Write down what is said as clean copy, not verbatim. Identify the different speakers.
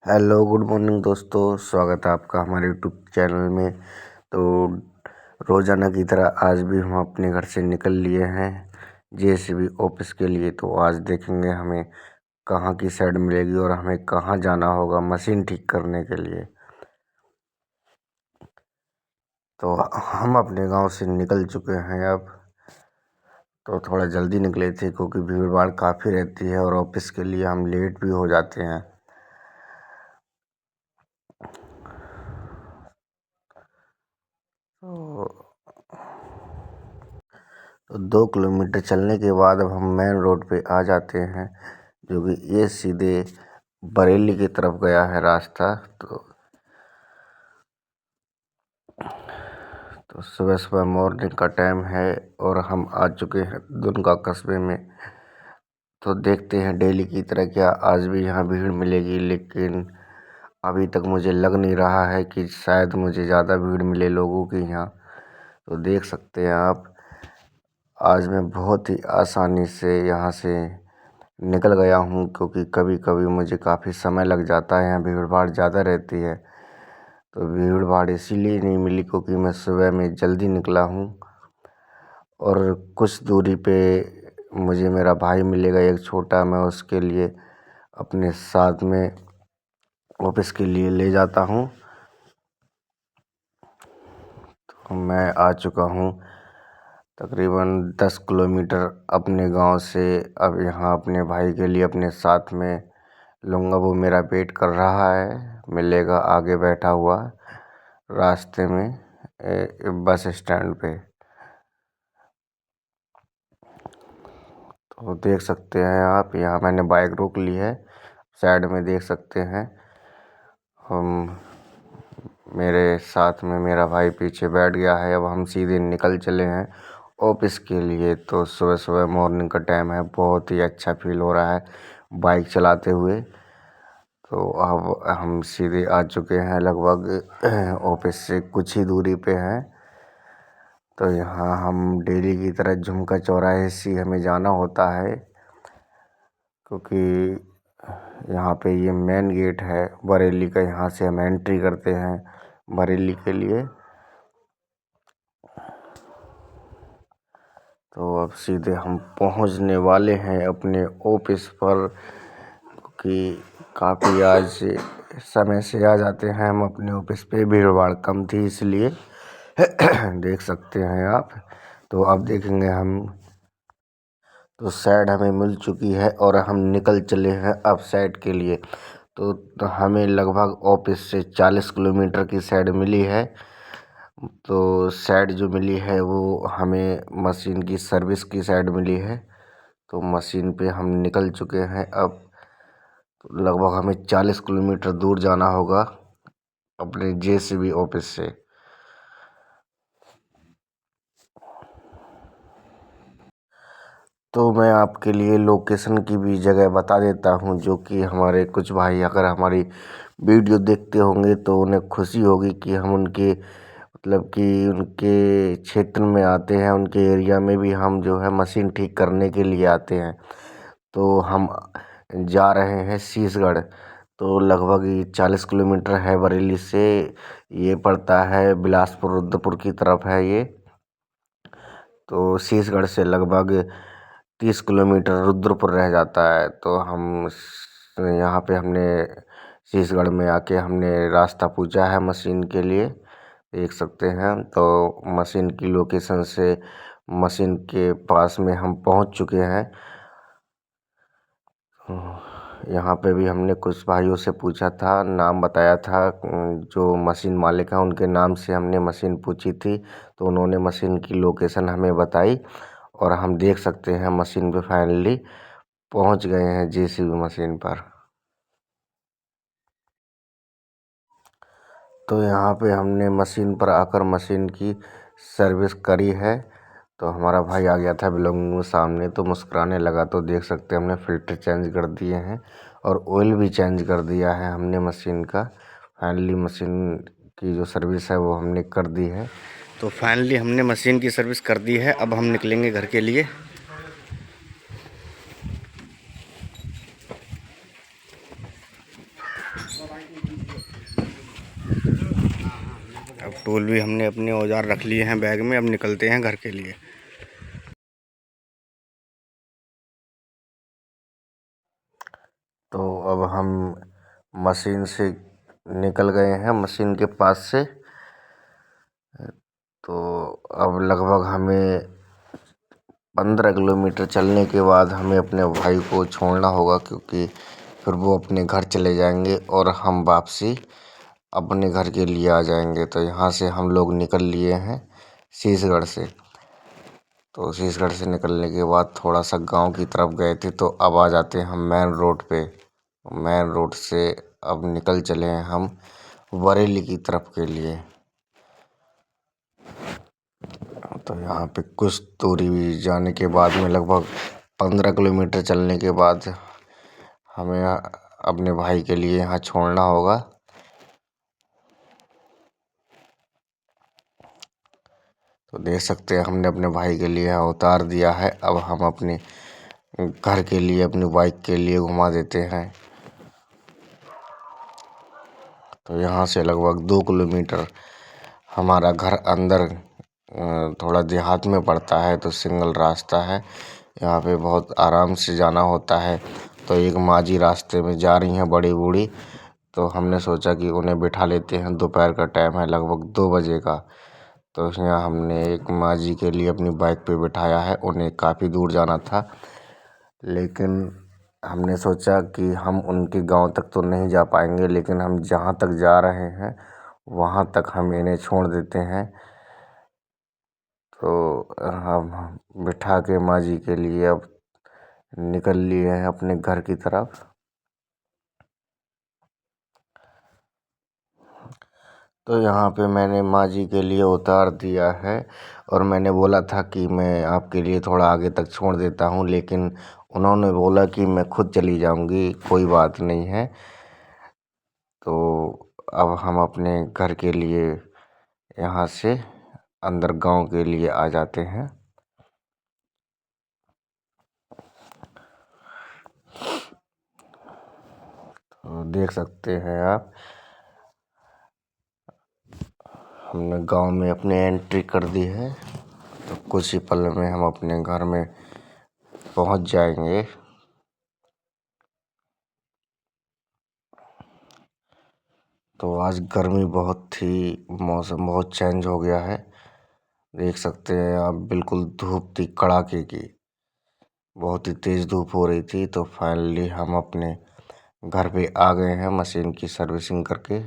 Speaker 1: Hello good morning दोस्तों, स्वागत है आपका हमारे यूट्यूब चैनल में। तो रोज़ाना की तरह आज भी हम अपने घर से निकल लिए हैं जेसीबी ऑफिस के लिए। तो आज देखेंगे हमें कहाँ की साइड मिलेगी और हमें कहाँ जाना होगा मशीन ठीक करने के लिए। तो हम अपने गांव से निकल चुके हैं अब। तो थोड़ा जल्दी निकले थे क्योंकि भीड़ भाड़ काफ़ी रहती है और ऑफिस के लिए हम लेट भी हो जाते हैं। तो 2 किलोमीटर चलने के बाद अब हम मेन रोड पे आ जाते हैं, जो कि ये सीधे बरेली की तरफ गया है रास्ता। तो सुबह सुबह मॉर्निंग का टाइम है और हम आ चुके हैं दुनका कस्बे में। तो देखते हैं डेली की तरह क्या आज भी यहाँ भीड़ मिलेगी, लेकिन अभी तक मुझे लग नहीं रहा है कि शायद मुझे ज़्यादा भीड़ मिले लोगों की यहाँ। तो देख सकते हैं आप, आज मैं बहुत ही आसानी से यहाँ से निकल गया हूँ, क्योंकि कभी कभी मुझे काफ़ी समय लग जाता है, यहाँ भीड़ भाड़ ज़्यादा रहती है। तो भीड़ भाड़ इसीलिए नहीं मिली क्योंकि मैं सुबह में जल्दी निकला हूँ। और कुछ दूरी पे मुझे मेरा भाई मिलेगा एक छोटा, मैं उसके लिए अपने साथ में ऑफिस के लिए ले जाता हूँ। तो मैं आ चुका हूँ तकरीबन 10 किलोमीटर अपने गांव से। अब यहाँ अपने भाई के लिए अपने साथ में लूँगा, वो मेरा वेट कर रहा है, मिलेगा आगे बैठा हुआ रास्ते में बस स्टैंड पे। तो देख सकते हैं आप, यहाँ मैंने बाइक रोक ली है, साइड में देख सकते हैं हम, मेरे साथ में मेरा भाई पीछे बैठ गया है। अब हम सीधे निकल चले हैं ऑफिस के लिए। तो सुबह सुबह मॉर्निंग का टाइम है, बहुत ही अच्छा फील हो रहा है बाइक चलाते हुए। तो अब हम सीधे आ चुके हैं, लगभग ऑफिस से कुछ ही दूरी पे हैं। तो यहाँ हम डेली की तरह झुमका चौराहे से हमें जाना होता है, क्योंकि यहाँ पे ये मेन गेट है बरेली का, यहाँ से हम एंट्री करते हैं बरेली के लिए। तो अब सीधे हम पहुँचने वाले हैं अपने ऑफिस पर, कि काफ़ी आज समय से आ जाते हैं हम अपने ऑफिस पे, भीड़ भाड़ कम थी इसलिए। देख सकते हैं आप। तो अब देखेंगे हम, तो साइड हमें मिल चुकी है और हम निकल चले हैं अब साइड के लिए। तो हमें लगभग ऑफिस से 40 किलोमीटर की साइड मिली है। तो साइड जो मिली है वो हमें मशीन की सर्विस की साइड मिली है। तो मशीन पे हम निकल चुके हैं अब। तो लगभग हमें 40 किलोमीटर दूर जाना होगा अपने जेसीबी ऑफिस से। तो मैं आपके लिए लोकेशन की भी जगह बता देता हूँ, जो कि हमारे कुछ भाई अगर हमारी वीडियो देखते होंगे तो उन्हें खुशी होगी कि हम उनके मतलब कि उनके क्षेत्र में आते हैं, उनके एरिया में भी हम जो है मशीन ठीक करने के लिए आते हैं। तो हम जा रहे हैं शीशगढ़। तो लगभग ये 40 किलोमीटर है बरेली से, ये पड़ता है बिलासपुर रुद्रपुर की तरफ है ये। तो शीशगढ़ से लगभग 30 किलोमीटर रुद्रपुर रह जाता है। तो हम यहाँ पे हमने शीशगढ़ में आके हमने रास्ता पूछा है मशीन के लिए, देख सकते हैं। तो मशीन की लोकेशन से मशीन के पास में हम पहुँच चुके हैं। यहाँ पे भी हमने कुछ भाइयों से पूछा था, नाम बताया था, जो मशीन मालिक हैं उनके नाम से हमने मशीन पूछी थी। तो उन्होंने मशीन की लोकेशन हमें बताई और हम देख सकते हैं मशीन पे फाइनली पहुंच गए हैं जेसीबी मशीन पर। तो यहाँ पे हमने मशीन पर आकर मशीन की सर्विस करी है। तो हमारा भाई आ गया था बिलोंग सामने, तो मुस्कुराने लगा। तो देख सकते हैं हमने फ़िल्टर चेंज कर दिए हैं और ऑयल भी चेंज कर दिया है हमने मशीन का। फाइनली मशीन की जो सर्विस है वो हमने कर दी है। तो फाइनली हमने मशीन की सर्विस कर दी है, अब हम निकलेंगे घर के लिए।
Speaker 2: अब टूल भी हमने अपने औजार रख लिए हैं बैग में। अब निकलते हैं घर के लिए।
Speaker 1: तो अब हम मशीन से निकल गए हैं, मशीन के पास से। तो अब लगभग हमें 15 किलोमीटर चलने के बाद हमें अपने भाई को छोड़ना होगा, क्योंकि फिर वो अपने घर चले जाएंगे और हम वापसी अपने घर के लिए आ जाएंगे। तो यहाँ से हम लोग निकल लिए हैं शीशगढ़ से। तो शीशगढ़ से निकलने के बाद थोड़ा सा गांव की तरफ गए थे, तो अब आ जाते हैं हम मेन रोड पे। मेन रोड से अब निकल चले हैं हम बरेली की तरफ के लिए। तो यहाँ पे कुछ दूरी जाने के बाद में लगभग 15 किलोमीटर चलने के बाद हमें अपने भाई के लिए यहाँ छोड़ना होगा। तो देख सकते हैं हमने अपने भाई के लिए यहाँ उतार दिया है। अब हम अपने घर के लिए अपनी बाइक के लिए घुमा देते हैं। तो यहाँ से लगभग 2 किलोमीटर हमारा घर अंदर थोड़ा देहात में पड़ता है, तो सिंगल रास्ता है। यहाँ पे बहुत आराम से जाना होता है। तो एक माँ जी रास्ते में जा रही हैं बड़ी बूढ़ी, तो हमने सोचा कि उन्हें बिठा लेते हैं। दोपहर का टाइम है, लगभग 2 बजे का। तो यहाँ हमने एक माँ जी के लिए अपनी बाइक पे बिठाया है। उन्हें काफ़ी दूर जाना था, लेकिन हमने सोचा कि हम उनके गांव तक तो नहीं जा पाएंगे, लेकिन हम जहाँ तक जा रहे हैं वहाँ तक हम इन्हें छोड़ देते हैं। तो हम बिठा के माँ जी के लिए अब निकल लिए हैं अपने घर की तरफ। तो यहाँ पे मैंने माँ जी के लिए उतार दिया है, और मैंने बोला था कि मैं आपके लिए थोड़ा आगे तक छोड़ देता हूँ, लेकिन उन्होंने बोला कि मैं खुद चली जाऊँगी, कोई बात नहीं है। तो अब हम अपने घर के लिए यहाँ से अंदर गांव के लिए आ जाते हैं। तो देख सकते हैं आप, हमने गांव में अपने एंट्री कर दी है। तो कुछ ही पल में हम अपने घर में पहुंच जाएंगे। तो आज गर्मी बहुत थी, मौसम बहुत चेंज हो गया है। देख सकते हैं आप, बिल्कुल धूप थी कड़ाके की, बहुत ही तेज़ धूप हो रही थी। तो फाइनली हम अपने घर पे आ गए हैं मशीन की सर्विसिंग करके।